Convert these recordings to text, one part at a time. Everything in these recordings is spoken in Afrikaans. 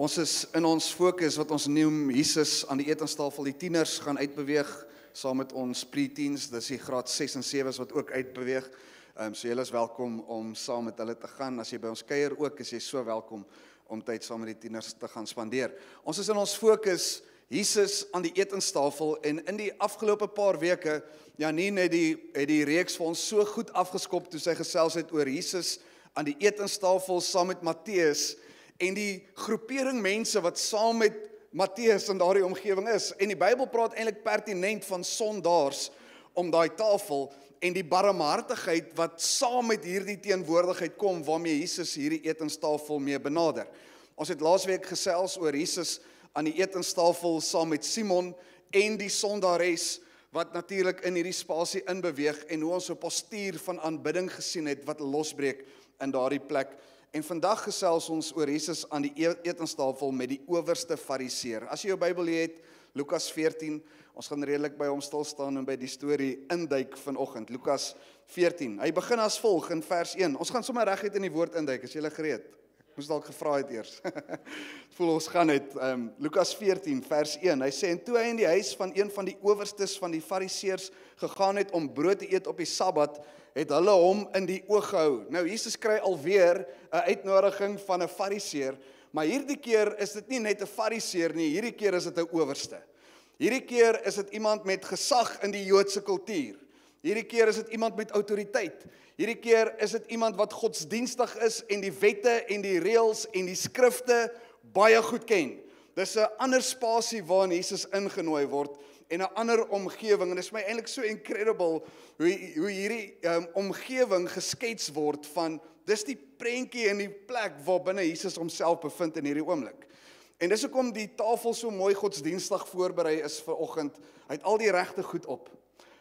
Ons is in ons fokus wat ons noem Jesus aan die etenstafel. Die tieners gaan uitbeweeg saam met ons pre-teens. Dis die graad 6 en 7 wat ook uitbeweeg. So julle is welkom om saam met hulle te gaan. As jy by ons kuier ook, is jy so welkom om tyd saam met die tieners te gaan spandeer. Ons is in ons fokus Jesus aan die etenstafel en in die afgelope paar weke, Janine het die reeks vir ons so goed afgeskop toe sy gesels het oor Jesus aan die etenstafel saam met Matteus en die groepering mense wat saam met Matteus in daardie omgewing is. En die Bybel praat eintlik pertinent van sondaars om daai tafel en die barmhartigheid wat saam met hierdie teenwoordigheid kom waarmee Jesus hierdie etenstafel mee benader. Ons het laasweek gesels oor Jesus aan die etenstafel saam met Simon en die sondares wat natuurlik in hierdie spasie inbeweeg en hoe ons 'n postuur van aanbidding gesien het wat losbreek in daardie plek. En vandag gesels ons oor Jesus aan die etenstafel met die owerste fariseer. As jy jou Bybel het, Lukas 14, ons gaan redelik by hom stil staan en by die storie induik vanoggend. Lukas 14. Hy begin as volg in vers 1. Ons gaan sommer reguit in die woord induik. Is julle gereed? Ek moes dalk gevra het eers. Voel ons gaan net Lukas 14 vers 1. Hy sê en toe hy in die huis van een van die owerstes van die fariseërs gegaan het om brood te eet op die Sabbat, het hulle hom in die oog gehou. Nou Jesus kry alweer 'n uitnodiging van 'n fariseer, maar hierdie keer is dit nie net 'n fariseer nie, hierdie keer is dit 'n owerste. Hierdie keer is dit iemand met gesag in die Joodse kultuur. Hierdie keer is dit iemand met autoriteit. Hierdie keer is dit iemand wat godsdienstig is en die wette en die reëls en die skrifte baie goed ken. Dis 'n ander spasie waarin Jesus ingenooi word en 'n ander omgewing. En dit is my eintlik so incredible hoe hierdie omgewing geskets word van dis die prentjie en die plek waar binne Jesus homself bevind in hierdie oomblik. En dis hoekom die tafel so mooi godsdienstig voorberei is vir oggend. Hy het al die regte goed op.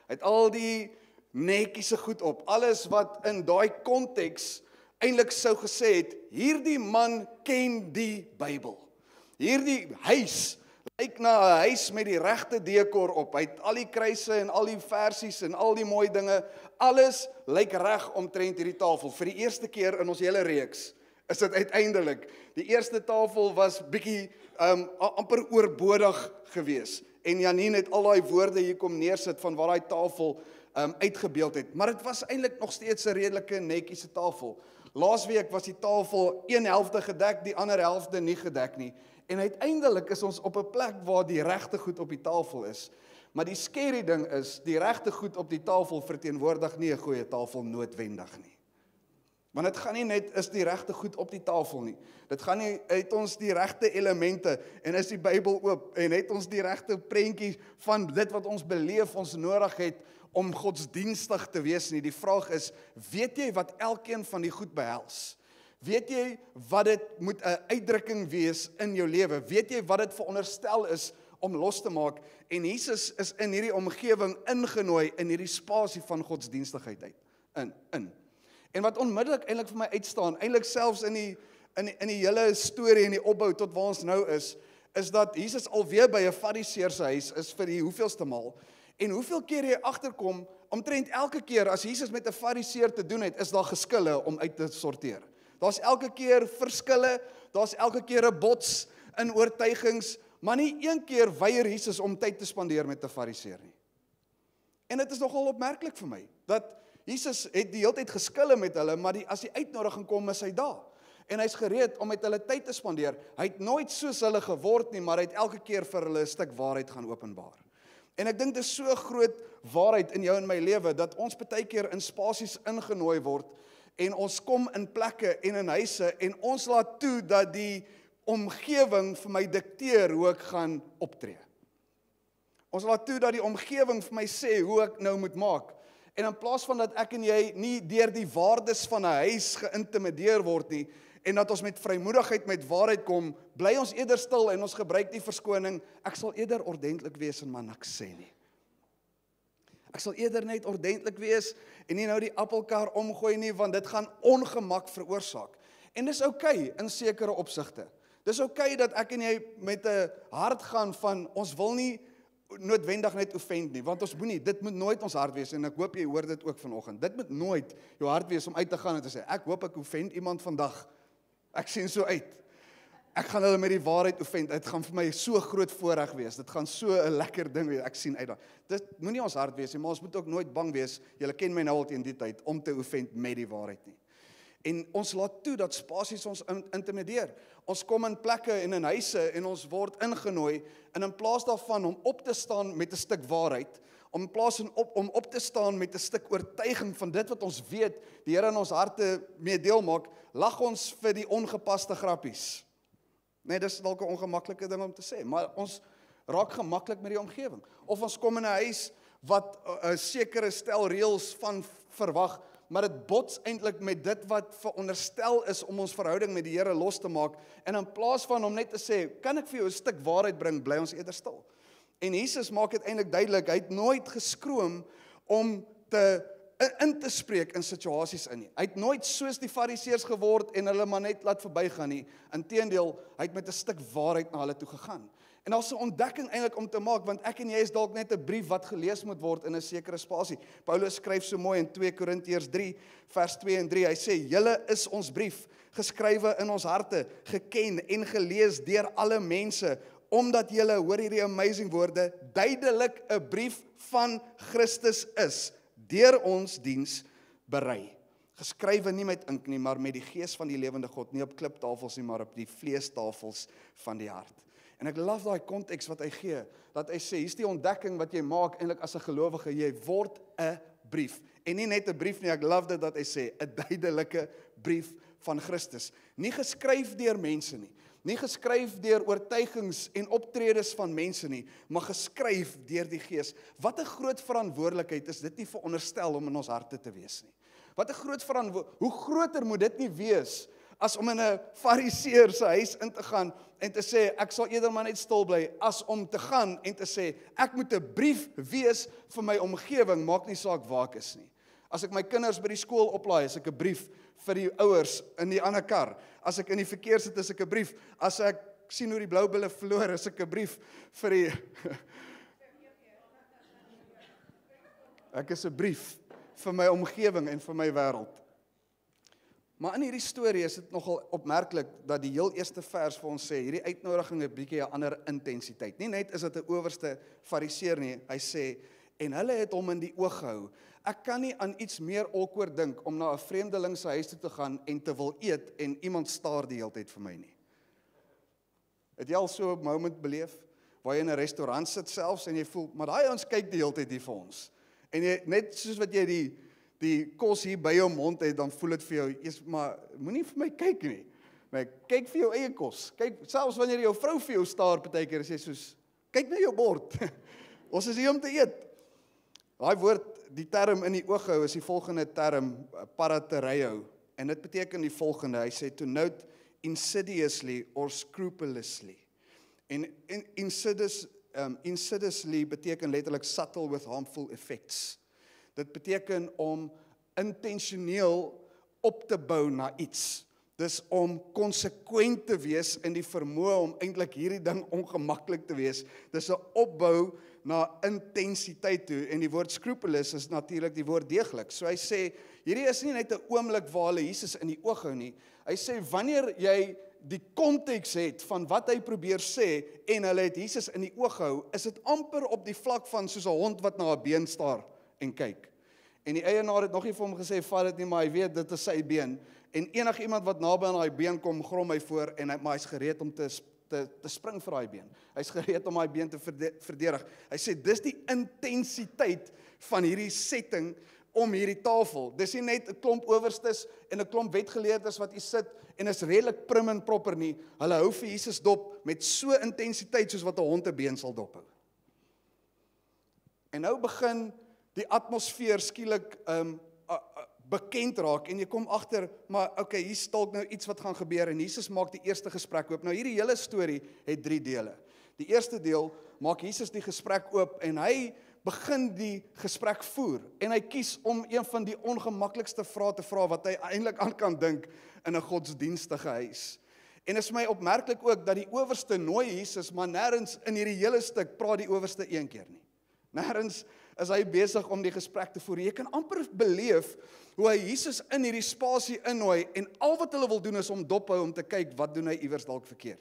Hy het al die netjiese goed op. Alles wat in daai konteks eintlik sou gesê het, hierdie man ken die Bybel. Hierdie huis lyk na 'n huis met die regte dekor op. Hy het al die kruise en al die versies en al die mooi dinge. Alles lyk reg omtrent hierdie tafel. Vir die eerste keer in ons hele reeks is dit uiteindelik. Die eerste tafel was bietjie amper oorbodig gewees. En Janine het al daai woorde hier kom neersit van waar daai tafel uitgebeeld het. Maar dit was eintlik nog steeds 'n redelike netjiese tafel. Laasweek was die tafel een helfte gedek, die ander helfte nie gedek nie. En uiteindelik is ons op 'n plek waar die regte goed op die tafel is. Maar die scary ding is, die regte goed op die tafel verteenwoordig nie 'n goeie tafel noodwendig nie. Want dit gaan nie net is die regte goed op die tafel nie. Dit gaan nie uit ons die regte elemente en is die Bybel oop en het ons die regte prentjie van dit wat ons beleef ons nodig het om godsdienstig te wees nie. Die vraag is, weet jy wat elkeen van die goed behels? Weet jy wat dit moet 'n uitdrukking wees in jou lewe? Weet jy wat dit veronderstel is om los te maak? En Jesus is in hierdie omgewing ingenooi in hierdie spasie van godsdienstigheid uit. En wat onmiddellik eintlik vir my uitstaan, eintlik selfs in die hele storie en die opbou tot waar ons nou is dat Jesus alweer by 'n fariseer se huis is vir die hoeveelste maal. En hoeveel keer jy agterkom, omtrent elke keer as Jesus met 'n fariseer te doen het, is daar geskille om uit te sorteer. Daar's elke keer verskille, daar's elke keer 'n bots in oortuigings, maar nie een keer weier Jesus om tyd te spandeer met 'n fariseer nie. En dit is nogal opmerklik vir my, dat Jesus het die hele tyd geskille met hulle, maar as die uitnodiging kom, is hy daar. En hy's gereed om met hulle tyd te spandeer. Hy het nooit soos hulle geword nie, maar hy het elke keer vir hulle 'n stuk waarheid gaan openbaar. En ek dink dit is so 'n groot waarheid in jou en my lewe, dat ons baie keer in spasies ingenooi word, en ons kom in plekke en in huise, en ons laat toe dat die omgewing vir my dikteer hoe ek gaan optree. Ons laat toe dat die omgewing vir my sê hoe ek nou moet maak. En in plaas van dat ek en jy nie deur die waardes van 'n huis geïntimideer word nie, en dat ons met vrymoedigheid met waarheid kom, bly ons eerder stil en ons gebruik die verskoning, ek sal eerder ordentlik wees en maar niks sê nie. Ek sal eerder net ordentlik wees en nie nou die appelkar omgooi nie, want dit gaan ongemak veroorsaak. En dis oukei in sekere opsigte. Dis oukei dat ek en jy met 'n hart gaan van, ons wil nie noodwendig net offend nie, want ons moenie, dit moet nooit ons hart wees, en ek hoop jy hoor dit ook vanoggend. Dit moet nooit jou hart wees om uit te gaan en te sê, ek hoop ek offend iemand vandag. Ek sien so uit. ek gaan hulle met die waarheid oefend. Dit gaan vir my so groot voorreg wees. Dit gaan so 'n lekker ding wees. Ek sien uit daarna. Dit moenie ons hart wees nie, maar ons moet ook nooit bang wees. Julle ken my nou al teen die tyd om te oefend met die waarheid nie. En ons laat toe dat spasies ons intimideer. Ons kom in plekke en in huise en ons word ingenooi en in plaas daarvan om op te staan met 'n stuk waarheid, om op te staan met 'n stuk oortuiging van dit wat ons weet, die Here in ons harte mee deel maak, lag ons vir die ongepaste grappies. Nee, dis dalk 'n ongemaklike ding om te sê, maar ons raak gemaklik met die omgewing. Of ons kom in 'n huis wat 'n sekere stel reëls van verwag, maar dit bots eintlik met dit wat veronderstel is om ons verhouding met die Here los te maak, en in plaas van om net te sê, kan ek vir jou 'n stuk waarheid bring, bly ons eerder stil. En Jesus maak dit eintlik duidelik, hy het nooit geskroom om in te spreek in situasies in nie. Hy het nooit soos die Fariseërs geword en hulle maar net laat verbygaan nie. Inteendeel, hy het met 'n stuk waarheid na hulle toe gegaan. En daar's 'n ontdekking eintlik om te maak, want ek en jy is dalk net 'n brief wat gelees moet word in 'n sekere spasie. Paulus skryf so mooi in 2 Korintiërs 3 vers 2 en 3. Hy sê, julle is ons brief, geskrywe in ons harte, geken en gelees deur alle mense, omdat julle, hoor hierdie amazing woorde, duidelik 'n brief van Christus is, deur ons diens berei. Geskrywe nie met ink nie, maar met die gees van die lewende God, nie op kliptafels nie, maar op die vleestafels van die hart. En ek love daai konteks wat hy gee, dat hy sê, hier's die ontdekking wat jy maak eintlik as 'n gelowige, jy word 'n brief. En nie net 'n brief nie, ek love dit dat hy sê, 'n duidelike brief van Christus. Nie geskryf deur mense nie, nie geskryf deur oortuigings en optredes van mense nie, maar geskryf deur die Gees. Wat 'n groot verantwoordelikheid is dit nie veronderstel om in ons harte te wees nie. Wat 'n groot hoe groter moet dit nie wees as om in 'n Fariseër se huis in te gaan en te sê, ek sal eerder maar net stil bly, as om te gaan en te sê, ek moet 'n brief wees vir my omgewing, maak nie saak waar ek is nie. As ek my kinders by die skool oplaai, is ek 'n brief vir die ouers in die ander kar. As ek in die verkeer sit, is ek 'n brief. As ek sien hoe die blou bulle verloor, is ek 'n brief vir die Ek is 'n brief vir my omgewing en vir my wêreld. Maar in hierdie storie is dit nogal opmerklik dat die heel eerste vers vir ons sê, hierdie uitnodiging 'n bietjie 'n ander intensiteit. Nie net is dit 'n owerste Fariseer nie, hy sê, en hulle het hom in die oog gehou. Ek kan nie aan iets meer awkward dink om na 'n vreemdeling se huis toe te gaan en te wil eet en iemand staar die hele tyd vir my nie. Het jy al so 'n moment beleef waar jy in 'n restaurant sit selfs en jy voel, maar daai ouens kyk die hele tyd hier vir ons. En jy net soos wat jy die kos hier by jou mond het, dan voel dit vir jou, maar moenie vir my kyk nie. Maar kyk vir jou eie kos. Kyk, selfs wanneer jou vrou vir jou staar partykeer, sê soos, kyk na jou bord. Ons is hier om te eet. Daai woord, die term in die oog hou, is die volgende term, paratereo. En dit beteken die volgende, hy sê, to note insidiously or scrupulously. En insidiously beteken letterlik subtle with harmful effects. Dit beteken om intentioneel op te bou na iets. Dis om konsekwent te wees in die vermoë om eintlik hierdie ding ongemaklik te wees. Dis 'n opbou na intensiteit toe, en die woord scrupulous is natuurlik die woord deeglik. So hy sê, hierdie is nie net 'n oomblik waar hulle Jesus in die oog hou nie. Hy sê, wanneer jy die konteks het van wat hy probeer sê, en hulle het Jesus in die oog hou, is dit amper op die vlak van soos 'n hond wat na 'n been staar en kyk. En die eienaar het nog nie vir hom gesê, vat dit nie, maar hy weet, dit is sy been. En enige iemand wat naby aan daai been kom, grom hy voor, maar hy's gereed om te spring vir daai been. Hy's gereed om daai been te verdedig. Hy sê, dis die intensiteit van hierdie setting om hierdie tafel. Dis nie net 'n klomp owerstes en 'n klomp wetgeleerdes wat hier sit en is redelik prim en proper nie. Hulle hou vir Jesus dop met so intensiteit soos wat 'n hond 'n been sal dophou. En nou begin die atmosfeer skielik bekend raak, en jy kom agter, maar okay, hier stalk nou iets wat gaan gebeur, en Jesus maak die eerste gesprek oop. Nou hierdie hele storie het 3 dele. Die eerste deel maak Jesus die gesprek oop, en hy begin die gesprek voer, en hy kies om een van die ongemaklikste vrae te vra wat hy eintlik aan kan dink in 'n godsdienstige huis. En is my opmerklik ook dat die owerste nooi Jesus, maar nêrens in hierdie hele stuk praat die owerste een keer nie. Nêrens is hy besig om die gesprek te voer. Jy kan amper beleef hoe hy Jesus in hierdie spasie innooi, en al wat hulle wil doen is om dophou om te kyk, wat doen hy iewers dalk verkeerd.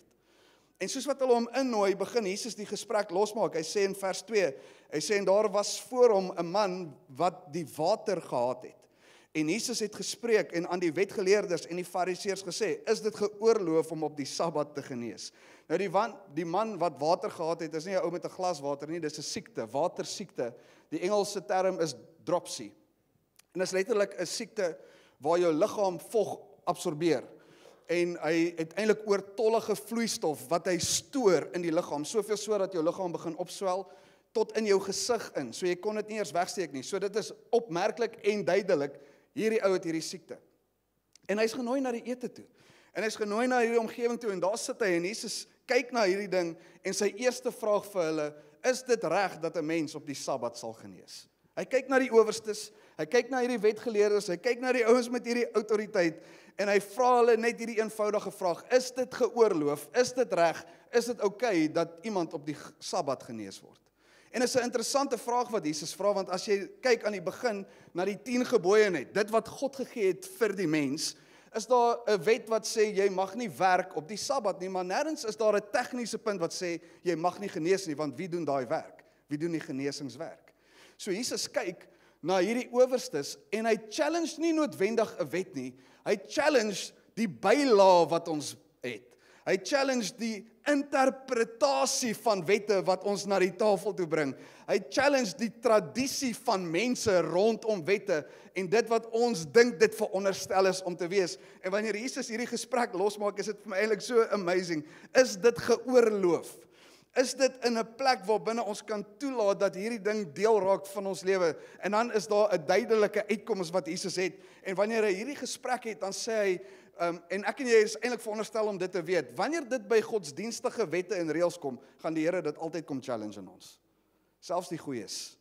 En soos wat hulle hom innooi, begin Jesus die gesprek losmaak. Hy sê in vers 2, hy sê, en daar was voor hom 'n man wat die water gehaat het. En Jesus het gespreek en aan die wetgeleerders en die fariseërs gesê, is dit geoorloof om op die Sabbat te genees? Nou die man wat water gehad het, is nie 'n ou met 'n glas water nie, dis 'n siekte, watersiekte. Die Engelse term is dropsy. En dit is letterlik 'n siekte waar jou liggaam vog absorbeer. En hy het eintlik oortollige vloeistof wat hy stoor in die liggaam, soveel so dat jou liggaam begin opswel tot in jou gesig in. So jy kon dit nie eers wegsteek nie. So dit is opmerklik en duidelik, hierdie ou het hierdie siekte. En hy's genooi na die ete toe. En hy's genooi na hierdie omgewing toe en daar sit hy en Jesus kyk na hierdie ding en sy eerste vraag vir hulle, is dit reg dat 'n mens op die Sabbat sal genees? Hy kyk na die owerstes, hy kyk na hierdie wetgeleerdes, hy kyk na die ouens met hierdie autoriteit en hy vra hulle net hierdie eenvoudige vraag, is dit geoorloof, is dit reg, is dit oukei dat iemand op die Sabbat genees word? En dit is 'n interessante vraag wat Jesus vra, want as jy kyk aan die begin na die 10 gebooie net, dit wat God gegee het vir die mens, is daar 'n wet wat sê jy mag nie werk op die Sabbat nie, maar nêrens is daar 'n tegniese punt wat sê jy mag nie genees nie, want wie doen daai werk? Wie doen die genesingswerk? So Jesus kyk na hierdie owerstes en hy challenge nie noodwendig 'n wet nie, hy challenge die bylae wat ons het. Hy challenge die interpretasie van wette wat ons na die tafel toe bring. Hy challenge die tradisie van mense rondom wette en dit wat ons dink dit veronderstel is om te wees. En wanneer Jesus hierdie gesprek losmaak, is dit vir my eintlik so amazing. Is dit geoorloof? Is dit in 'n plek waar binne ons kan toelaat dat hierdie ding deel raak van ons lewe? En dan is daar 'n duidelike uitkoms wat Jesus het. En wanneer hy hierdie gesprek het, dan sê hy, en ek en jy is eintlik veronderstel om dit te weet, wanneer dit by godsdienstige wette en reëls kom, gaan die Here dit altyd kom challenge in ons. Selfs die goeies.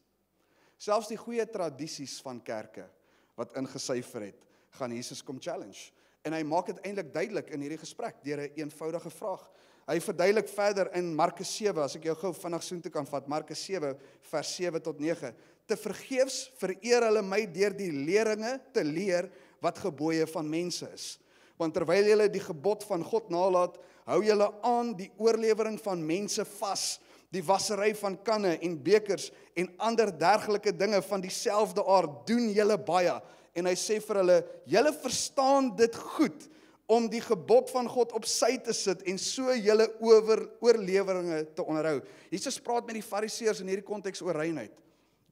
Selfs die goeie tradisies van kerke wat ingesyfer het, gaan Jesus kom challenge. En hy maak dit eintlik duidelik in hierdie gesprek deur 'n eenvoudige vraag. Hy verduidelik verder in Markus 7, as ek jou gou vinnig soontoe kan vat, Markus 7 vers 7 tot 9. Te vergeefs vereer hulle my deur die leringe te leer wat gebooie van mense is. Want terwyl julle die gebod van God nalat, hou julle aan die oorlewering van mense vas, die wassery van kanne en bekers en ander dergelike dinge van dieselfde aard doen julle baie. En hy sê vir hulle, julle verstaan dit goed om die gebod van God op sy te sit en so julle oorleweringe te onderhou. Jesus praat met die fariseërs in hierdie konteks oor reinheid.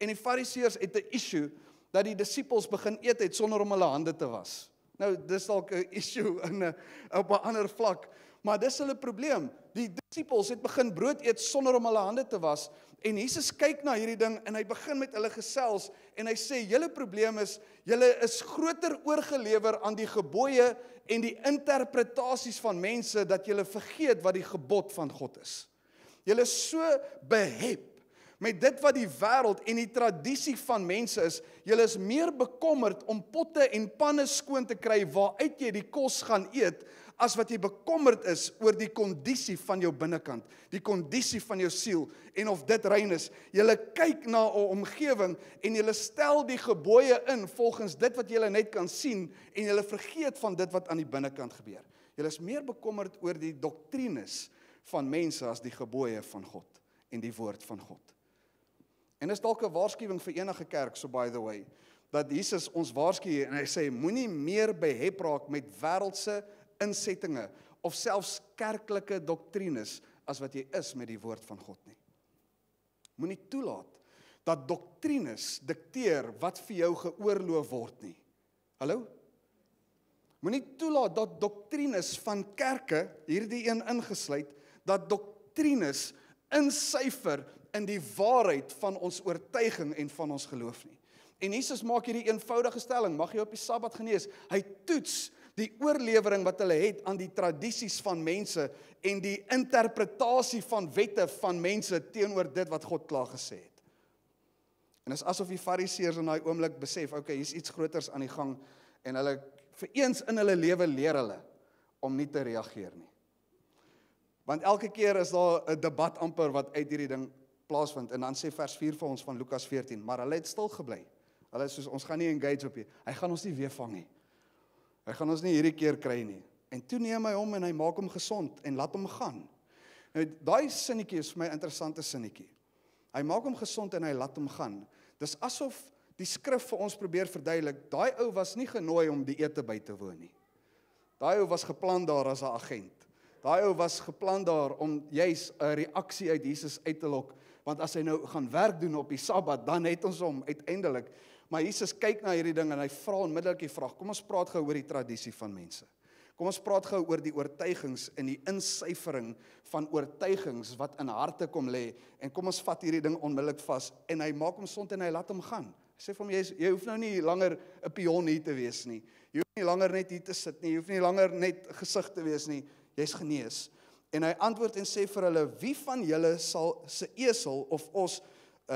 En die fariseërs het 'n issue dat die disippels begin eet het sonder om hulle hande te was. Nou, dis dalk 'n issue op 'n ander vlak, maar dis hulle probleem. Die disippels het begin brood eet sonder om hulle hande te was, en Jesus kyk na hierdie ding, en hy begin met hulle gesels, en hy sê, julle probleem is, julle is groter oorgelewer aan die gebooie en die interpretasies van mense, dat julle vergeet wat die gebod van God is. Julle is so behep met dit wat die wêreld en die tradisie van mense is, julle is meer bekommerd om potte en panne skoon te kry waaruit jy die kos gaan eet, as wat jy bekommerd is oor die kondisie van jou binnekant, die kondisie van jou siel, en of dit rein is. Julle kyk na 'n omgewing, en julle stel die gebooie in, volgens dit wat julle net kan sien, en julle vergeet van dit wat aan die binnekant gebeur. Julle is meer bekommerd oor die doktrines van mense, as die gebooie van God, en die woord van God. En is dalk 'n waarskuwing vir enige kerk, so by the way, dat Jesus ons waarsku en hy sê, moenie meer behep raak met wêreldse insettinge, of selfs kerklike doktrines, as wat jy is met die woord van God nie. Moenie toelaat, dat doktrines dikteer, wat vir jou geoorloof word nie. Hallo? Moenie toelaat, dat doktrines van kerke, hierdie een ingesluit, dat doktrines insyfer in die waarheid van ons oortuiging en van ons geloof nie. En Jesus maak hierdie eenvoudige stelling, mag jy op die Sabbat genees? Hy toets die oorlewering wat hulle het aan die tradisies van mense en die interpretasie van wette van mense teenoor dit wat God klaar gesê het. En is asof die fariseërs in daai oomblik besef, okay, hier's iets groters aan die gang, en hulle vir eens in hulle lewe leer hulle om nie te reageer nie. Want elke keer is daar 'n debat amper wat uit hierdie ding plaasvind, en dan sê vers 4 vir ons van Lukas 14, maar hulle het stil gebly. Hulle sê, ons gaan nie engage op hier, hy gaan ons nie weer vang nie. Hy gaan ons nie hierdie keer kry nie. En toe neem hy hom en hy maak hom gesond en laat hom gaan. Nou, daai sinnetjie is vir my 'n interessante sinnetjie. Hy maak hom gesond en hy laat hom gaan. Dis asof die skrif vir ons probeer verduidelik, daai ou was nie genooi om die ete by te woon nie. Daai ou was geplan daar as 'n agent. Daai ou was geplan daar om juis 'n reaksie uit Jesus uit te lok, want as hy nou gaan werk doen op die Sabbat, dan het ons hom uiteindelik. Maar Jesus kyk na hierdie ding en hy vra onmiddellik die vraag, kom ons praat gou oor die tradisie van mense. Kom ons praat gou oor die oortuigings en die insyfering van oortuigings wat in harte kom lê, en kom ons vat hierdie ding onmiddellik vas, en hy maak hom gesond en hy laat hom gaan. Hy sê vir hom, jy hoef nou nie langer 'n pion hier te wees nie, jy hoef nie langer net hier te sit nie, jy hoef nie langer net gesig te wees nie, jy's genees. En hy antwoord en sê vir hulle, wie van julle sal se esel of os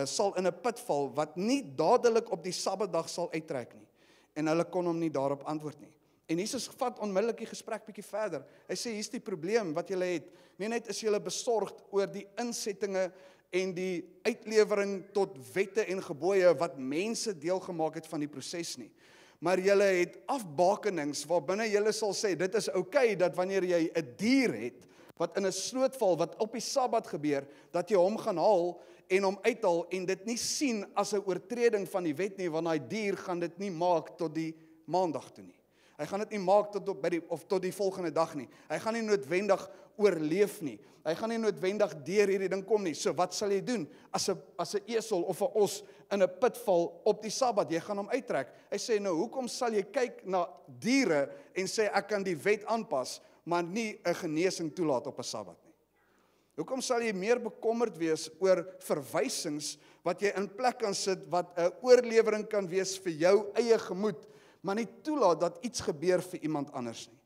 sal in 'n put val, wat nie dadelik op die Sabbatdag sal uittrek nie? En hulle kon hom nie daarop antwoord nie. En Jesus vat onmiddellik die gesprek bietjie verder. Hy sê, hier's die probleem wat julle het. Nie net is julle besorgd oor die insettinge en die uitlewering tot wette en gebooie wat mense deel gemaak het van die proses nie. Maar julle het afbakenings waarbinne julle sal sê, dit is oukei dat wanneer jy 'n dier het, wat in 'n sloot val, wat op die Sabbat gebeur, dat jy hom gaan haal en hom uithaal en dit nie sien as 'n oortreding van die wet nie, want daai dier gaan dit nie maak tot die maandag toe nie. Hy gaan dit nie maak tot die volgende dag nie. Hy gaan nie noodwendig oorleef nie. Hy gaan nie noodwendig deur hierdie ding kom nie. So wat sal jy doen as 'n esel of 'n os in 'n put val op die Sabbat? Jy gaan hom uittrek. Hy sê, nou hoekom sal jy kyk na diere en sê ek kan die wet aanpas, maar nie 'n genesing toelaat op 'n Sabbat nie? Hoekom sal jy meer bekommerd wees oor verwysings wat jy in plek kan sit wat 'n oorlewering kan wees vir jou eie gemoed, maar nie toelaat dat iets gebeur vir iemand anders nie?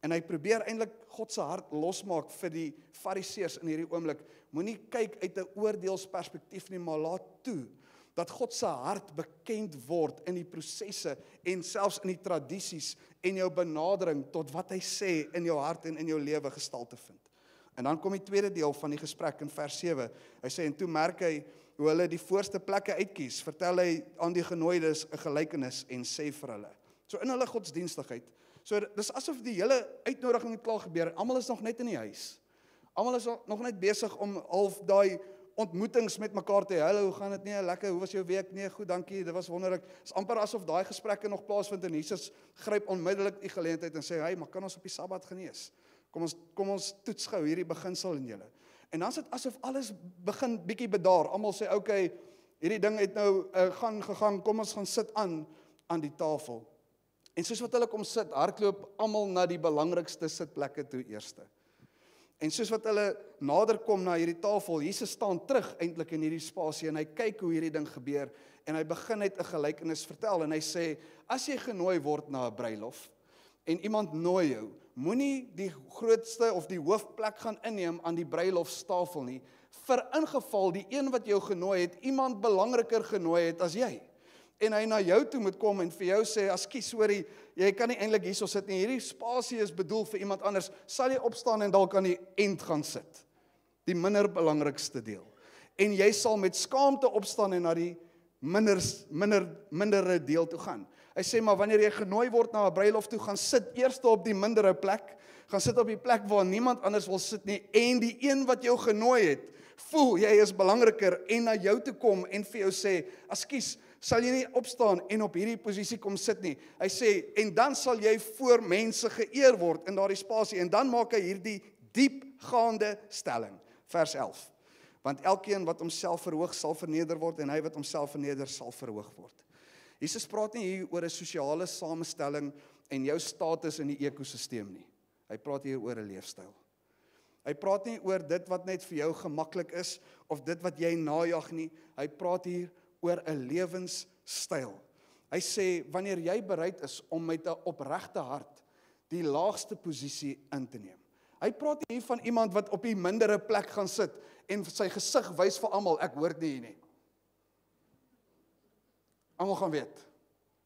En hy probeer eintlik God se hart losmaak vir die Fariseërs in hierdie oomblik. Moenie kyk uit 'n oordeelsperspektief nie, maar laat toe dat God se hart bekend word in die prosesse en selfs in die tradisies en jou benadering tot wat hy sê in jou hart en in jou lewe gestalte vind. En dan kom die tweede deel van die gesprek in vers 7. Hy sê, en toe merk hy hoe hulle die voorste plekke uitkies, vertel hy aan die genooides 'n gelykenis en sê vir hulle. So in hulle godsdienstigheid. So dis asof die hele uitnodiging het klaar gebeur, almal is nog net in die huis. Almal is nog net besig om half daai ontmoetings met mekaar te hê. Hallo, hoe gaan dit? Nee, lekker. Hoe was jou week? Nee, goed, dankie. Dit was wonderlik. Dis amper asof daai gesprekke nog plaasvind en Jesus gryp onmiddellik die geleentheid en sê, "Hey, maar kan ons op die Sabbat genees? Kom ons toets gou hierdie beginsel in julle." En dan is dit asof alles begin bietjie bedaar. Almal sê, "Okay, hierdie ding het nou gegaan. Kom ons gaan sit aan die tafel." En soos wat hulle kom sit, hardloop almal na die belangrikste sitplekke toe eerste. En soos wat hulle nader kom na hierdie tafel, Jesus staan terug eintlik in hierdie spasie en hy kyk hoe hierdie ding gebeur en hy begin net 'n gelykenis vertel en hy sê, as jy genooi word na 'n bruilof en iemand nooi jou, moenie die grootste of die hoofplek gaan inneem aan die bruilofstafel nie, vir ingeval die een wat jou genooi het, iemand belangriker genooi het as jy. En hy na jou toe moet kom en vir jou sê, "Askie, sorry, jy kan nie eintlik hierso sit nie. Hierdie spasie is bedoel vir iemand anders. Sal jy opstaan en dalk aan die end gaan sit? Die minder belangrikste deel. En jy sal met skaamte opstaan en na die mindere deel toe gaan." Hy sê, maar wanneer jy genooi word na 'n bruilof toe, gaan sit eers op die mindere plek, gaan sit op die plek waar niemand anders wil sit nie, en die een wat jou genooi het, voel jy is belangriker en na jou toe kom en vir jou sê, "Askies, sal jy nie opstaan en op hierdie posisie kom sit nie." Hy sê, en dan sal jy voor mense geëer word in daardie spasie, en dan maak hy hierdie diepgaande stelling, vers 11. Want elkeen wat homself verhoog sal verneder word, en hy wat homself verneder sal verhoog word. Jesus praat nie hier oor 'n sosiale samestelling en jou status in die ekosisteem nie. Hy praat hier oor 'n leefstyl. Hy praat nie oor dit wat net vir jou gemaklik is, of dit wat jy najag nie. Hy praat hier oor 'n lewenstyl. Hy sê, wanneer jy bereid is om met 'n opregte hart die laagste posisie in te neem. Hy praat nie hier van iemand wat op die mindere plek gaan sit en sy gesig wys vir almal, "Ek hoort nie hier nie." Almal gaan weet,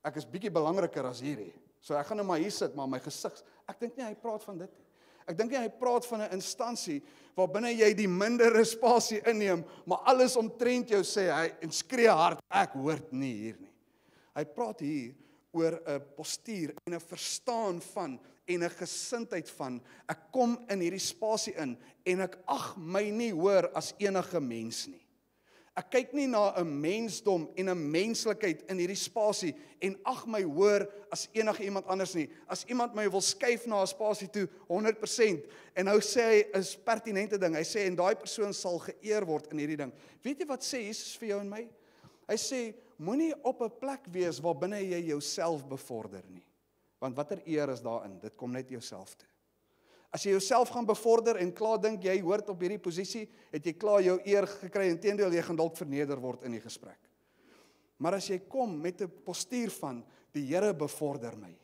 ek is bietjie belangriker as hierdie. So ek gaan nou maar hier sit, maar my gesig, ek dink nie hy praat van dit nie. Ek dink nie hy praat van 'n instansie waarbinne jy die mindere spasie inneem, maar alles omtrent jou sê hy en skree hard, "Ek hoort nie hier nie." Hy praat hier oor 'n postuur en 'n verstaan van en 'n gesindheid van, ek kom in hierdie spasie in, en ek ag my nie hoër as enige mens nie. Ek kyk nie na 'n mensdom en 'n menslikheid in hierdie spasie en ag my hoër as enige iemand anders nie. As iemand my wil skuif na 'n spasie toe, 100%, en nou sê hy 'n pertinente ding, hy sê, en daai persoon sal geëer word in hierdie ding. Weet jy wat sê Jesus vir jou en my? Hy sê, moenie op 'n plek wees waar binne jy jouself bevorder nie. Want watter eer is daarin? Dit kom net jouself toe. As jy jouself gaan bevorder en klaar dink jy hoort op hierdie posisie, het jy klaar jou eer gekry, inteendeel jy gaan dalk verneder word in die gesprek. Maar as jy kom met 'n postuur van, die Here bevorder my.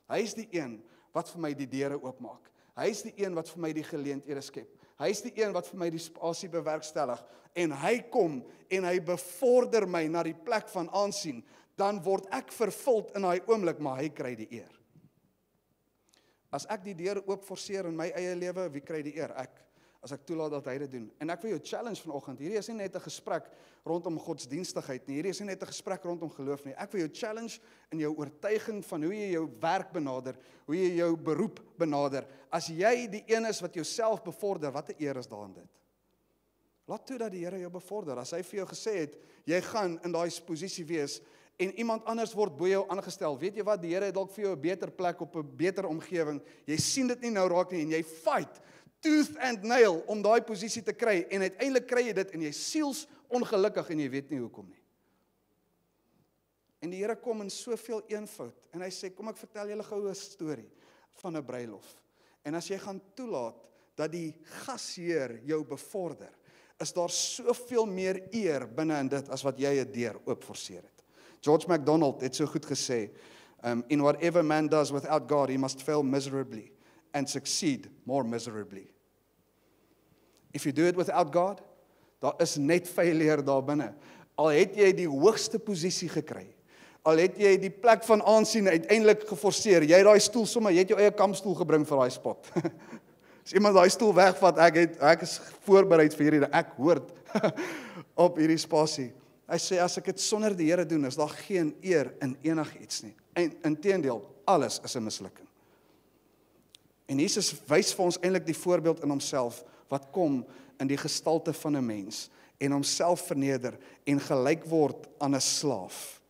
Hy is die een wat vir my die deure oopmaak. Hy is die een wat vir my die geleenthede skep. Hy is die een wat vir my die spasie bewerkstellig. En hy kom en hy bevorder my na die plek van aansien. Dan word ek vervuld in daai oomblik, maar hy kry die eer. As ek die deur oop forceer in my eie lewe, wie kry die eer? Ek. As ek toelaat dat hy dit doen. En ek wil jou challenge vanoggend, hierdie is nie net 'n gesprek rondom godsdienstigheid nie, hierdie is nie net 'n gesprek rondom geloof nie. Ek wil jou challenge in jou oortuiging van hoe jy jou werk benader, hoe jy jou beroep benader. As jy die een is wat jouself bevorder, wat 'n eer is daarin dit? Laat toe dat die Here jou bevorder. As hy vir jou gesê het, jy gaan in daai posisie wees, en iemand anders word bo jou aangestel. Weet jy wat, die Here het dalk vir jou 'n beter plek op 'n beter omgewing. Jy sien dit nie nou raak nie en jy fight tooth and nail om daai posisie te kry en uiteindelik kry jy dit en jy siels ongelukkig en jy weet nie hoekom nie. En die Here kom in soveel eenvoud en hy sê, kom ek vertel julle gou 'n storie van 'n bruilof. En as jy gaan toelaat dat die gasheer jou bevorder, is daar soveel meer eer binne in dit as wat jy 'n deur oop forceer het. George MacDonald het so goed gesê, in whatever man does without God, he must fail miserably and succeed more miserably. If you do it without God, daar is net failure daar binne. Al het jy die hoogste posisie gekry, al het jy die plek van aansien uiteindelik geforseer, jy het daai stoel sommer, jy het jou eie kampstoel gebring vir daai spot. As iemand daai stoel wegvat, ek is voorbereid vir hierdie, ek hoort op hierdie spasie. Hy sê, as ek dit sonder die Here doen, is daar geen eer in enigiets nie. En inteendeel, alles is 'n mislukking. En Jesus wys vir ons eintlik die voorbeeld in homself, wat kom in die gestalte van 'n mens, en homself verneder, en gelyk word aan 'n slaaf,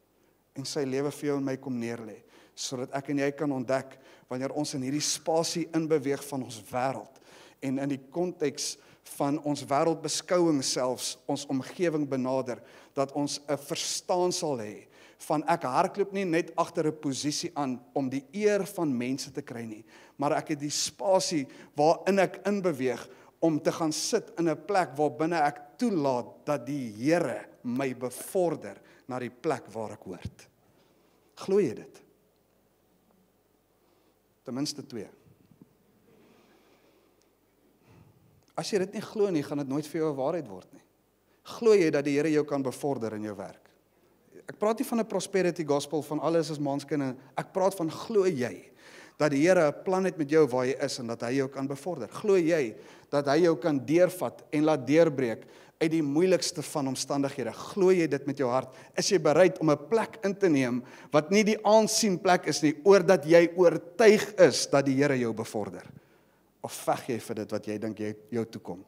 en sy lewe vir jou en my kom neerlê, sodat ek en jy kan ontdek, wanneer ons in hierdie spasie inbeweeg van ons wêreld, en in die konteks van ons wêreldbeskouing selfs, ons omgewing benader, dat ons 'n verstaan sal hê, van ek hardloop nie net agter 'n posisie aan, om die eer van mense te kry nie, maar ek het die spasie waarin ek inbeweeg, om te gaan sit in 'n plek, waarbinne ek toelaat, dat die Here my bevorder, na die plek waar ek hoort. Glo jy dit? Ten minste 2. As jy dit nie glo nie, gaan dit nooit vir jou 'n waarheid word nie. Glo jy dat die Here jou kan bevorder in jou werk? Ek praat nie van 'n prosperity gospel, van alles is maanskinne. Ek praat van, glo jy dat die Here 'n plan het met jou waar jy is, en dat hy jou kan bevorder? Glo jy dat hy jou kan deurvat en laat deurbreek uit die moeilikste van omstandighede? Glo jy dit met jou hart? Is jy bereid om 'n plek in te neem, wat nie die aansien plek is nie, oordat jy oortuig is dat die Here jou bevorder? Of veg jy vir dit wat jy dink jou toekom?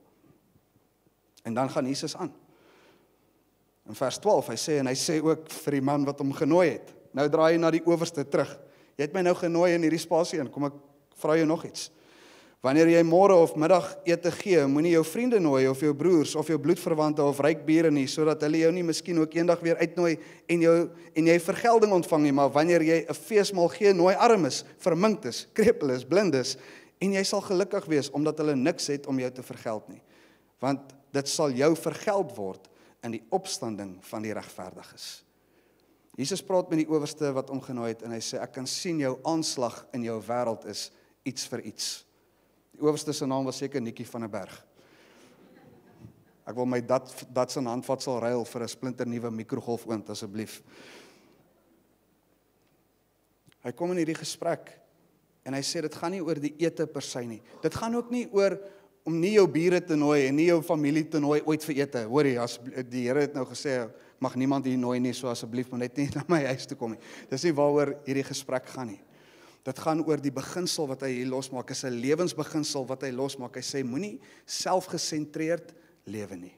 En dan gaan Jesus aan. In vers 12, hy sê ook vir die man wat hom genooi het, nou draai hy na die owerste terug. Jy het my nou genooi in hierdie spasie in, kom ek vra jou nog iets. Wanneer jy môre of middag ete gee, moenie jou vriende nooi, of jou broers, of jou bloedverwante, of ryk bure nie, sodat hulle jou nie miskien ook eendag weer uitnooi, en jy vergelding ontvang nie, maar wanneer jy 'n feesmaal gee, nooi armes, verminktes, krepeles, blindes, en jy sal gelukkig wees, omdat hulle niks het om jou te vergeld nie. Want dit sal jou vergeld word in die opstanding van die regverdiges. Jesus praat met die owerste wat hom genooi het, en hy sê, ek kan sien jou aanslag in jou wêreld is iets vir iets. Die owerste se naam was seker Nikkie van der Berg. Ek wil my dat se handvatsel ruil vir 'n splinter nuwe mikrogolfoond, asseblief. Hy kom in hierdie gesprek, en hy sê, dit gaan nie oor die ete per se nie. Dit gaan ook nie oor om nie jou bure te nooi en nie jou familie te nooi ooit vir ete. Hoorie, as die Here het nou gesê, mag niemand hier nooi nie, so asseblief, maar net nie na my huis toe kom nie. Dis nie waaroor hierdie gesprek gaan nie. Dit gaan oor die beginsel wat hy hier losmaak, is 'n lewensbeginsel wat hy losmaak. Hy sê, moenie selfgesentreerd lewe nie.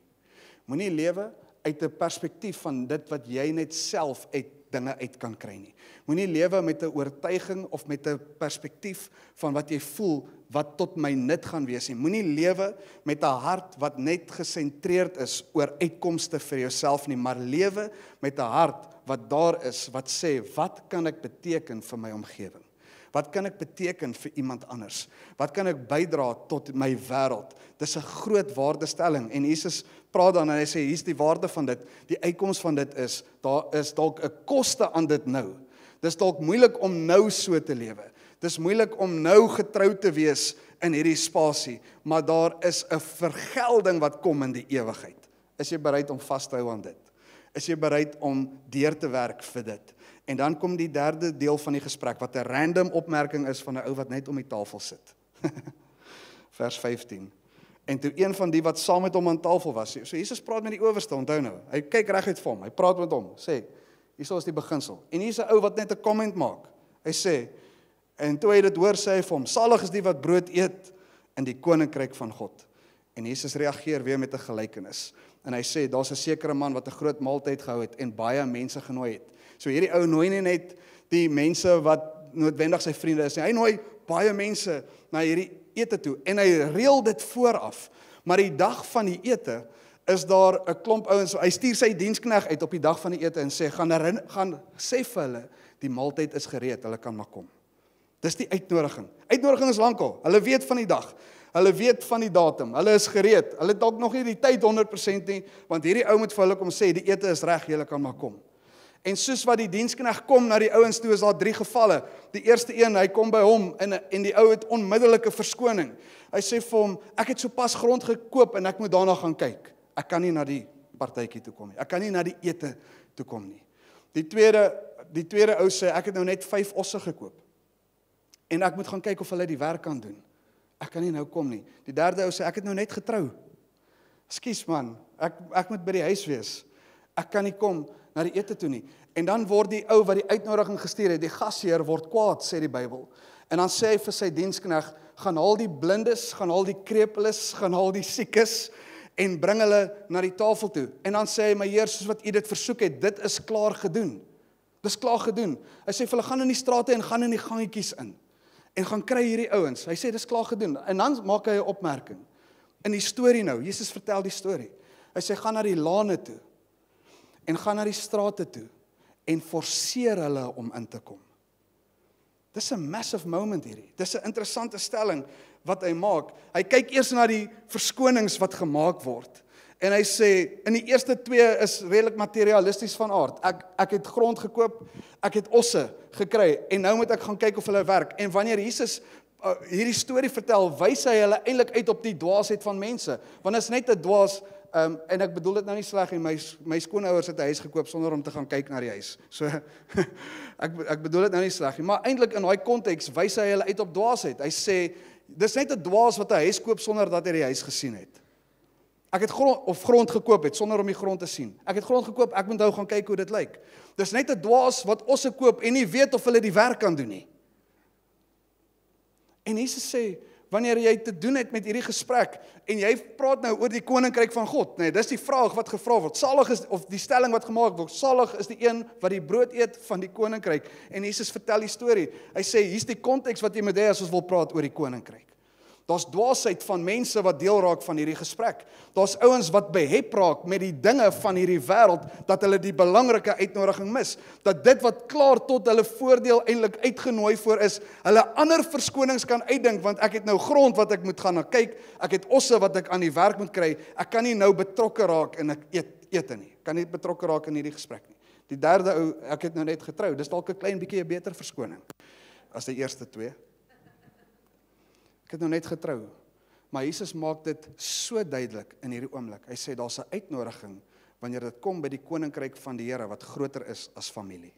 Moenie lewe uit 'n perspektief van dit wat jy net self uit dinge uit kan kry nie. Moenie lewe met 'n oortuiging of met 'n perspektief van wat jy voel, wat tot my nut gaan wees nie. Moenie lewe met 'n hart wat net gesentreerd is oor uitkomste vir jouself nie, maar lewe met 'n hart wat daar is, wat sê, wat kan ek beteken vir my omgewing? Wat kan ek beteken vir iemand anders? Wat kan ek bydra tot my wêreld? Dis 'n groot waardestelling en Jesus praat dan en hy sê, hier's die waarde van dit. Die uitkoms van dit is, daar is dalk 'n koste aan dit nou. Dis dalk moeilik om nou so te lewe. Dis moeilik om nou getrou te wees in hierdie spasie, maar daar is 'n vergelding wat kom in die ewigheid. Is jy bereid om vas te hou aan dit? Is jy bereid om deur te werk vir dit? En dan kom die derde deel van die gesprek, wat 'n random opmerking is van 'n ou wat net om die tafel sit. Vers 15. En toe een van die wat saam met hom aan tafel was, so Jesus praat met die owerste, onthou nou, hy kyk reguit vir hom, hy praat met hom, sê, hierso is die beginsel. En hier's 'n ou wat net 'n comment maak. Hy sê, en toe hy dit hoor, sê hy vir hom, salig is die wat brood eet in die koninkryk van God. En Jesus reageer weer met 'n gelykenis. En hy sê, daar's 'n sekere man wat 'n groot maaltyd gehou het en baie mense genooi het. So hierdie ou nooi nie net die mense wat noodwendig sy vriende is nie. Hy nooi baie mense na hierdie ete toe en hy reël dit vooraf. Maar die dag van die ete is daar 'n klomp ouens, hy stuur sy dienskneg uit op die dag van die ete en sê, gaan sê vir hulle, die maaltyd is gereed, hulle kan maar kom. Dis die uitnodiging. Uitnodiging is lankal. Hulle weet van die dag. Hulle weet van die datum. Hulle is gereed. Hulle dalk nog nie die tyd 100% nie, want hierdie ou moet vir hulle kom sê, die ete is reg, julle kan maar kom. En soos wat die dienskneg kom na die ouens toe, is daar 3 gevalle. Die eerste een, hy kom by hom en die ou het onmiddellike verskoning. Hy sê vir hom, ek het sopas grond gekoop en ek moet daarna gaan kyk. Ek kan nie na die partytjie toe kom nie. Ek kan nie na die ete toe kom nie. Die tweede ou sê, ek het nou net 5 osse gekoop. En ek moet gaan kyk of hulle die werk kan doen. Ek kan nie nou kom nie. Die derde ou sê, ek het nou net getrou. Ekskuus man, ek moet by die huis wees. Ek kan nie kom na die ete toe nie. En dan word die ou wat die uitnodiging gestuur het, die gasheer word kwaad, sê die Bybel. En dan sê hy vir sy dienskneg, gaan haal die blindes, gaan haal die krepeles, gaan haal die siekes en bring hulle na die tafel toe. En dan sê hy, my heer, soos wat u dit versoek het, dit is klaar gedoen. Dis klaar gedoen. Hy sê vir hulle, gaan in die strate en gaan in die gangetjies in. En gaan kry hierdie ouens. Hy sê, dis klaar gedoen. En dan maak hy 'n opmerking. In die storie nou, Jesus vertel die storie. Hy sê, gaan na die lane toe. En gaan na die strate toe. En forceer hulle om in te kom. Dis 'n massive moment hierdie. Dis 'n interessante stelling wat hy maak. Hy kyk eers na die verskonings wat gemaak word. En hy sê, in die eerste 2 is redelik materialisties van aard. Ek het grond gekoop, ek het osse gekry, en nou moet ek gaan kyk of hulle werk. En wanneer Jesus hierdie storie vertel, wys hy hulle eintlik uit op die dwaasheid van mense. Want is net 'n dwaas, en ek bedoel dit nou nie sleg nie, my skoonouers het 'n huis gekoop sonder om te gaan kyk na die huis. So, ek bedoel dit nou nie sleg nie, maar eintlik in daai konteks wys hy hulle uit op dwaasheid. Hy sê, dis net 'n dwaas wat 'n huis koop sonder dat hy die huis gesien het. Ek het grond gekoop het, sonder om die grond te sien. Ek het grond gekoop, ek moet nou gaan kyk hoe dit lyk. Dis net 'n dwaas wat osse koop en nie weet of hulle die werk kan doen nie. En Jesus sê, wanneer jy te doen het met hierdie gesprek, en jy praat nou oor die koninkryk van God, nee, dis die vraag wat gevra word, salig is, of die stelling wat gemaak word, salig is die een wat die brood eet van die koninkryk, en Jesus vertel die storie, hy sê, hier's die konteks wat jy moet hê as ons wil praat oor die koninkryk. Daar's dwaasheid van mense wat deel raak van hierdie gesprek. Daar's ouens wat behep raak met die dinge van hierdie wêreld, dat hulle die belangrike uitnodiging mis. Dat dit wat klaar tot hulle voordeel eintlik uitgenooi voor is, hulle ander verskonings kan uitdink, want ek het nou grond wat ek moet gaan na kyk, ek het osse wat ek aan die werk moet kry, ek kan nie nou betrokke raak en ek eet nie. Ek kan nie betrokke raak in hierdie gesprek nie. Die derde ou, ek het nou net getrou, dis dalk 'n klein bietjie 'n beter verskoning as die eerste 2. Ek het nou net getrou, maar Jesus maak dit so duidelik in hierdie oomblik. Hy sê, daar's 'n uitnodiging, wanneer dit kom by die koninkryk van die Here, wat groter is as familie.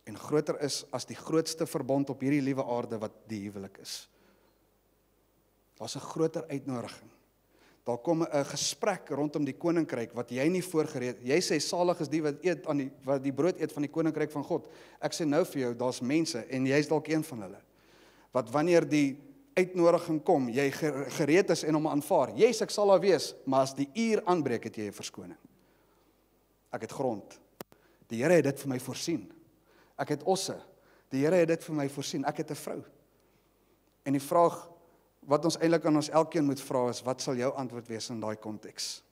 En groter is as die grootste verbond op hierdie liewe aarde, wat die huwelik is. Daar's 'n groter uitnodiging. Daar kom 'n gesprek rondom die koninkryk wat jy nie voorgereed. Jy sê salig is die wat die brood eet van die koninkryk van God. Ek sê nou vir jou, daar's mense en jy's dalk een van hulle. Wat wanneer die uitnodiging kom, jy gereed is en hom aanvaar. Yes, ek sal daar wees, maar as die uur aanbreek, het jy 'n verskoning. Ek het grond. Die Here het dit vir my voorsien. Ek het osse. Die Here het dit vir my voorsien. Ek het 'n vrou. En die vraag wat ons eintlik aan ons elkeen moet vra is, wat sal jou antwoord wees in daai konteks?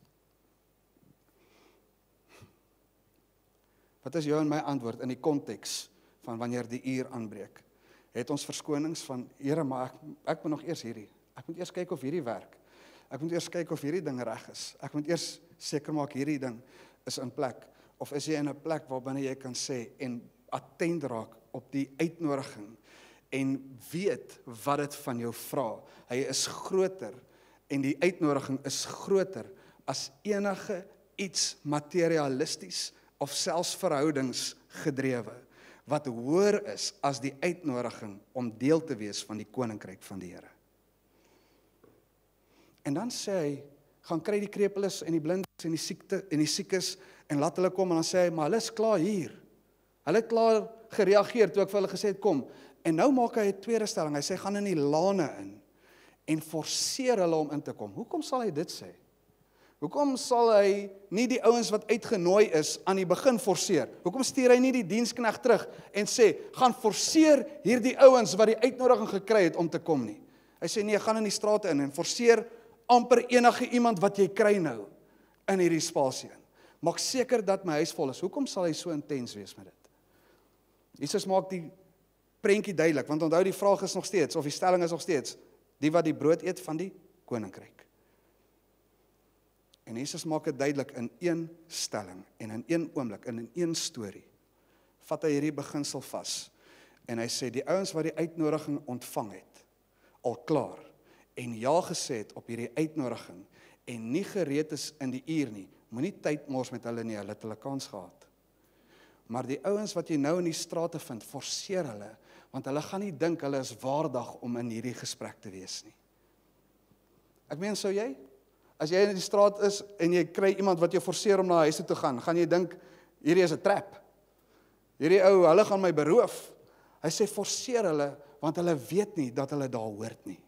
Wat is jou en my antwoord in die konteks van wanneer die uur aanbreek? Het ons verskonings van, Here, maar ek moet nog eers hierdie. Ek moet eers kyk of hierdie werk. Ek moet eers kyk of hierdie ding reg is. Ek moet eers seker maak hierdie ding is in plek. Of is jy in 'n plek waarbinne jy kan sê en attent raak op die uitnodiging en weet wat dit van jou vra. Hy is groter en die uitnodiging is groter as enige iets materialisties of selfs verhoudingsgedrewe wat hoër is as die uitnodiging om deel te wees van die koninkryk van die Here. En dan sê hy, gaan kry die krepeles en die blindes en die siekes en laat hulle kom en dan sê hy, maar hulle is klaar hier. Hulle het klaar gereageer toe ek vir hulle gesê het kom. En nou maak hy 'n tweede stelling. Hy sê gaan in die lane in en forceer hulle om in te kom. Hoekom sal hy dit sê? Hoekom sal hy nie die ouens wat uitgenooi is aan die begin forceer? Hoekom stuur hy nie die diensknegt terug en sê gaan forceer hierdie ouens wat die uitnodiging gekry het om te kom nie? Hy sê nee, gaan in die strate in en forceer amper enige iemand wat jy kry nou in hierdie spasie in. Maak seker dat my huis vol is. Hoekom sal hy so intens wees met dit? Jesus maak die prentjie duidelik, want onthou die vraag is nog steeds, of die stelling is nog steeds, die wat die brood eet van die koninkryk. En Jesus maak dit duidelik in een stelling, en in een oomblik, en in een storie, vat hy hierdie beginsel vas, en hy sê, die ouens wat die uitnodiging ontvang het, al klaar, en ja gesê het op hierdie uitnodiging, en nie gereed is in die uur nie, moenie tyd mors met hulle nie, hulle het hulle kans gehad. Maar die ouens wat jy nou in die strate vind, forceer hulle, want hulle gaan nie dink hulle is waardig om in hierdie gesprek te wees nie. Ek meen, sou jy? As jy in die straat is en jy kry iemand wat jou forceer om na huis toe te gaan jy dink, hierdie is 'n trap. Hierdie ou, hulle gaan my beroof. Hy sê, forceer hulle, want hulle weet nie dat hulle daar hoort nie.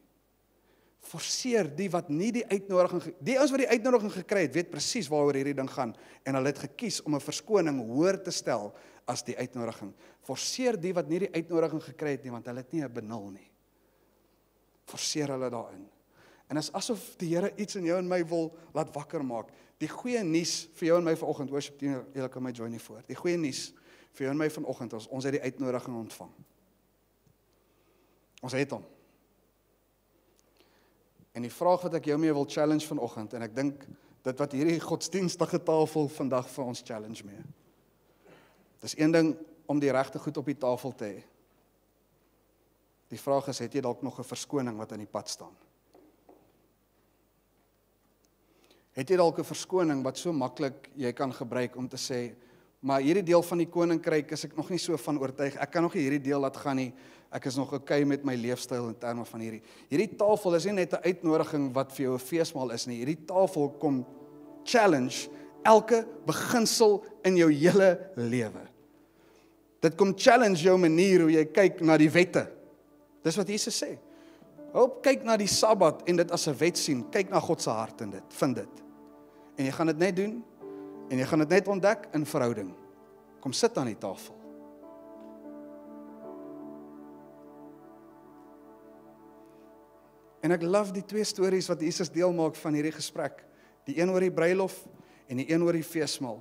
Forceer die wat nie die uitnodiging, die ouens wat die uitnodiging gekry het, weet presies waaroor hierdie ding gaan, en hulle het gekies om 'n verskoning hoër te stel as die uitnodiging. Forceer die wat nie die uitnodiging gekry het nie, want hulle het nie 'n benul nie. Forceer hulle daarin. En is asof die Here iets in jou en my wil laat wakker maak. Die goeie nuus vir jou en my vanoggend, worship team, julle kan my join nie voor. Die goeie nuus vir jou en my vanoggend is, ons het die uitnodiging ontvang. Ons het hom. En die vraag wat ek jou mee wil challenge vanoggend, en ek dink dit wat hierdie godsdienstige tafel vandag vir ons challenge mee. Dis een ding om die regte goed op die tafel te hê. Die vraag is, het jy dalk nog 'n verskoning wat aan die pad staan? Het jy dalk 'n verskoning wat so maklik jy kan gebruik om te sê, maar hierdie deel van die koninkryk is ek nog nie so van oortuig, ek kan nog nie hierdie deel laat gaan nie, ek is nog okay met my leefstyl in terme van hierdie tafel is nie net 'n uitnodiging wat vir jou 'n feesmaal is nie, hierdie tafel kom challenge elke beginsel in jou hele lewe. Dit kom challenge jou manier hoe jy kyk na die wette. Dis wat Jesus sê. Hoop, kyk na die Sabbat en dit as 'n wet sien, kyk na God se hart in dit, vind dit. En jy gaan dit net doen, en jy gaan dit net ontdek in verhouding. Kom sit aan die tafel. En ek love die twee stories wat Jesus deel maak van hierdie gesprek. Die een oor die bruilof en die een oor die feesmaal.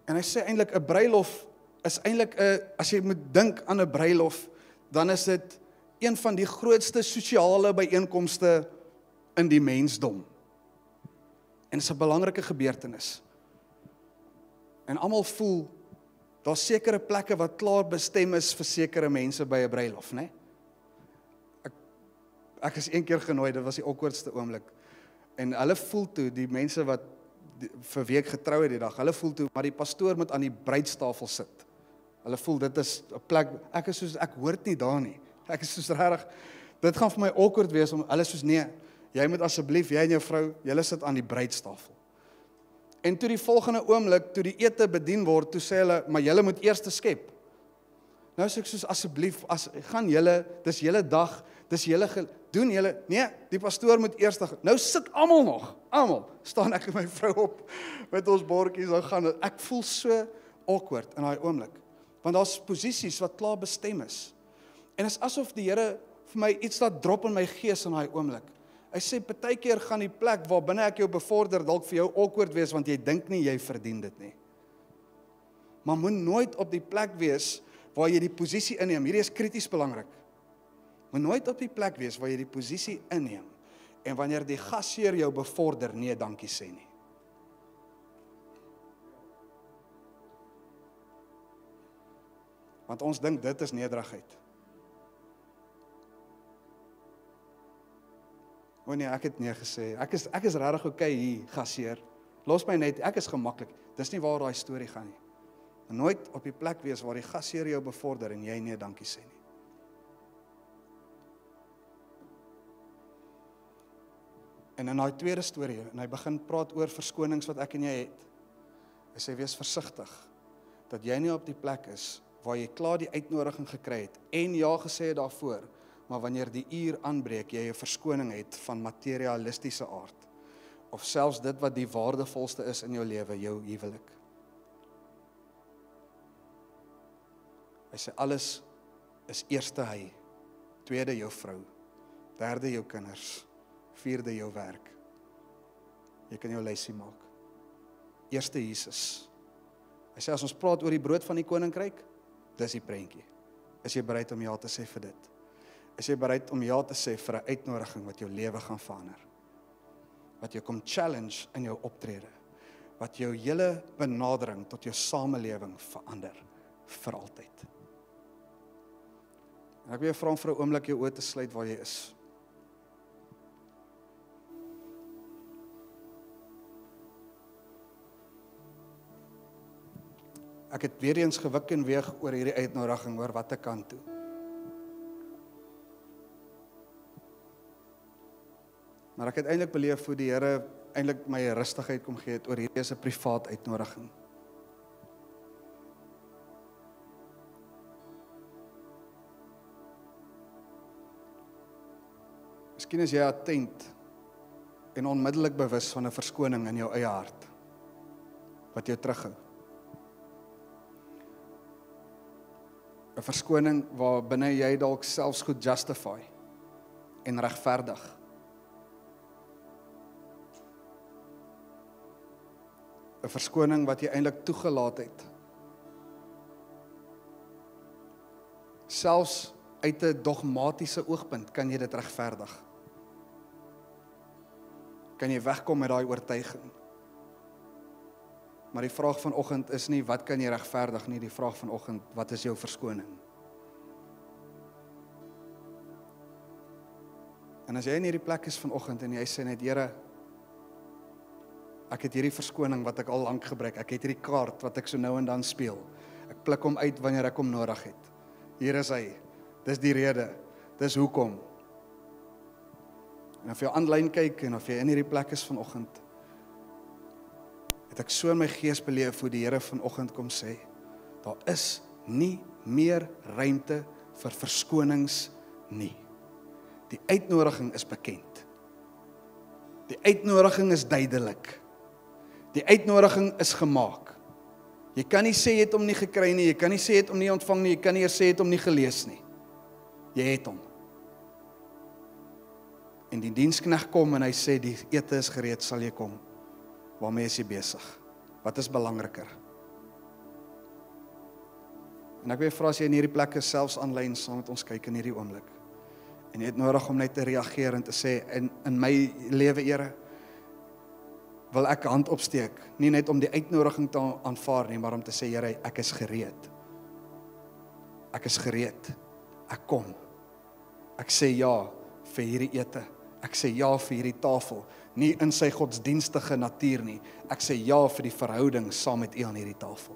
En hy sê eintlik 'n bruilof is eintlik as jy moet dink aan 'n bruilof, dan is dit een van die grootste sosiale byeenkomste in die mensdom. En dit is 'n belangrike gebeurtenis. En almal voel, daar's sekere plekke wat klaar bestem is vir sekere mense by 'n bruilof, né? Ek is een keer genooi, dit was die awkwardste oomblik. En hulle voel toe, die mense wat vir week getrou het die dag, hulle voel toe, maar die pastoor moet aan die bruidstafel sit. Hulle voel, dit is 'n plek, ek hoort nie daar nie. Ek is soos regtig, dit gaan vir my awkward wees, hulle soos nee, jy moet asseblief, jy en jou vrou, julle sit aan die bruidstafel. En toe die volgende oomblik, toe die ete bedien word, toe sê hulle, maar julle moet eers skep. Nou sê ek soos, asseblief, gaan julle, dis julle dag, dis julle, doen julle, nee, die pastoor moet eers, nou sit almal, staan ek en my vrou op, met ons bordjies, dan gaan, ek voel so awkward in daai oomblik, want daar's posisies wat klaar bestem is, en is asof die Here vir my iets laat drop in my gees in daai oomblik. Hy sê, partykeer gaan die plek waar binne ek jou bevorder, dalk vir jou awkward wees, want jy dink nie jy verdien dit nie. Maar moet nooit op die plek wees, waar jy die posisie inneem, hierdie is krities belangrik, moet nooit op die plek wees, waar jy die posisie inneem, en wanneer die gasheer jou bevorder, nee, dankie sê nie. Want ons dink dit is nederigheid. O nee, ek het nee gesê, ek is regtig okay hier, gasheer, los my net, ek is gemaklik, dis nie waar daai storie gaan nie. Nooit op die plek wees waar die gasheer jou bevorder en jy nee dankie sê nie. En in daai tweede storie, en hy begin praat oor verskonings wat ek en jy het, hy sê wees versigtig, dat jy nie op die plek is, waar jy klaar die uitnodiging gekry het, en ja gesê het daarvoor, maar wanneer die uur aanbreek, jy 'n verskoning het van materialistiese aard, of selfs dit wat die waardevolste is in jou lewe, jou huwelik. Hy sê alles is eerste hy, tweede jou vrou, derde jou kinders, vierde jou werk. Jy kan jou lysie maak. Eerste Jesus. Hy sê as ons praat oor die brood van die koninkryk, dis die prentjie. Is jy bereid om ja te sê vir dit? Is jy bereid om ja te sê vir 'n uitnodiging wat jou lewe gaan verander? Wat jou kom challenge in jou optrede? Wat jou hele benadering tot jou samelewing verander vir altyd? En ek wil jou vra om vir 'n oomblik jou oë te sluit waar jy is. Ek het weer eens gewik en weeg oor hierdie uitnodiging, oor watter kant toe. Maar ek het eintlik beleef hoe die Here eintlik my rustigheid kom gee het oor hierdie is 'n privaat uitnodiging. Miskien is jy attent en onmiddellik bewus van 'n verskoning in jou eie hart wat jou terughou. 'n Verskoning waar binne jy dalk selfs goed justify en regverdig. 'n Verskoning wat jy eintlik toegelaat het. Selfs uit 'n dogmatiese oogpunt kan jy dit regverdig. Kan jy wegkom met daai oortuiging. Maar die vraag vanoggend is nie wat kan jy regverdig nie, die vraag vanoggend, wat is jou verskoning? En as jy in hierdie plek is vanoggend en jy sê net, Here, ek het hierdie verskoning wat ek al lank gebruik, ek het hierdie kaart wat ek so nou en dan speel, ek pluk hom uit wanneer ek hom nodig het. Hier is hy, dis die rede, dis hoekom. En of jy aanlyn kyk en of jy in hierdie plek is vanoggend, het ek so in my gees beleef hoe die Here vanoggend kom sê, daar is nie meer ruimte vir verskonings nie. Die uitnodiging is bekend. Die uitnodiging is duidelik. Die uitnodiging is gemaak. Jy kan nie sê jy het hom nie gekry nie, jy kan nie sê jy het hom nie ontvang nie, jy kan nie eers sê jy het hom nie gelees nie. Jy het hom. En die diensknegt kom en hy sê, die ete is gereed, sal jy kom. Waarmee is jy besig? Wat is belangriker? En ek wil vra as jy in hierdie plek is, selfs aanlyn saam met ons kyk in hierdie oomblik. En jy het nodig om net te reageer en te sê, in my lewe, Here, wil ek hand opsteek, nie net om die uitnodiging te aanvaar nie, maar om te sê, Here, ek is gereed. Ek is gereed. Ek kom. Ek sê ja vir hierdie ete. Ek sê ja vir hierdie tafel. Nie in sy godsdienstige natuur nie. Ek sê ja vir die verhouding saam met U aan hierdie tafel.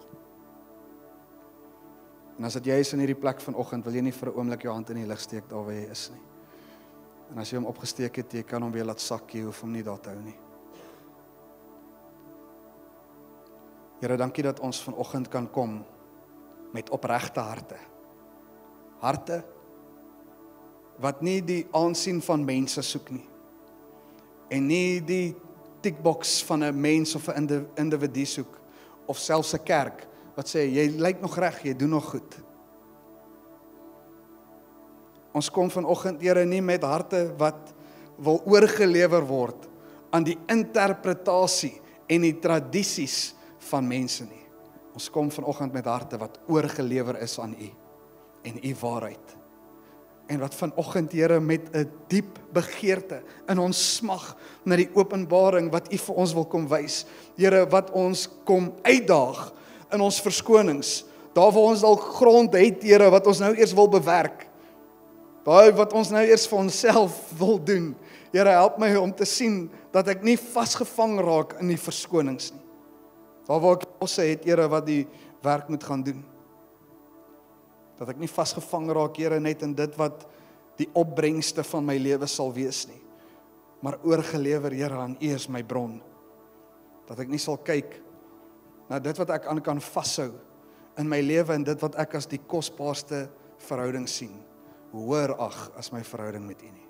En as dit jy is in hierdie plek vanoggend, wil jy nie vir 'n oomblik jou hand in die lug steek daar waar jy is nie. En as jy hom opgesteek het, jy kan hom weer laat sak, jy hoef hom nie daar te hou nie. Here, dankie dat ons vanoggend kan kom met opregte harte. Harte wat nie die aansien van mense soek nie. En nie die tickbox van 'n mens of 'n individu soek, of selfs 'n kerk wat sê jy lyk nog reg, jy doen nog goed. Ons kom vanoggend, Here, nie met harte wat wil oorgelewer word aan die interpretasie en die tradisies van mense nie. Ons kom vanoggend met harte wat oorgelewer is aan U en U waarheid. En wat vanoggend, Here, met 'n diep begeerte in ons smag na die openbaring wat U vir ons wil kom wys. Here, wat ons kom uitdaag in ons verskonings. Daar waar ons dalk grond het, Here, wat ons nou eers wil bewerk. Daai wat ons nou eers vir onsself wil doen. Here, help my om te sien dat ek nie vasgevang raak in die verskonings nie. Daar waar ek bosse het, Here, wat die werk moet gaan doen. Dat ek nie vasgevang raak, Here, net in dit wat die opbrengste van my lewe sal wees nie. Maar oorgelewer, Here, aan U is my bron. Dat ek nie sal kyk na dit wat ek aan kan vashou in my lewe en dit wat ek as die kosbaarste verhouding sien. Hoër ag as my verhouding met U nie.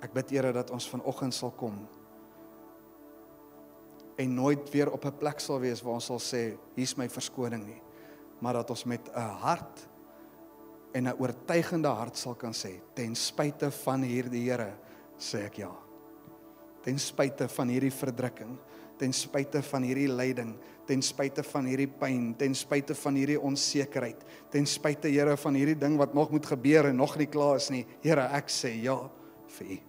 Ek bid, Here, dat ons vanoggend sal kom en nooit weer op 'n plek sal wees waar ons sal sê, hier's my verskoning nie, maar dat ons met 'n hart en 'n oortuigende hart sal kan sê, ten spyte van hierdie, Here, sê ek ja. Ten spyte van hierdie verdrukking, ten spyte van hierdie lyding, ten spyte van hierdie pyn, ten spyte van hierdie onsekerheid, ten spyte, Here, van hierdie ding wat nog moet gebeur en nog nie klaar is nie, Here, ek sê ja vir U.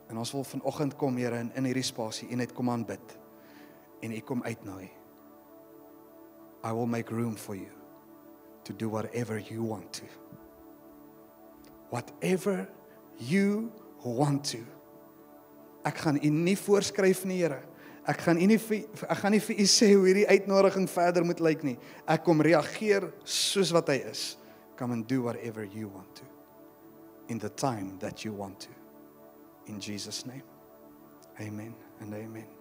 En ons wil vanoggend kom, Here, in hierdie spasie en net kom aanbid en U kom uitnooi. I will make room for you to do whatever you want to. Whatever you want to. Ek gaan U nie voorskryf nie, Here. Ek gaan nie vir U sê hoe hierdie uitnodiging verder moet lyk nie. Ek kom reageer soos wat hy is. Come and do whatever you want to. In the time that you want to. In Jesus' name. Amen and amen.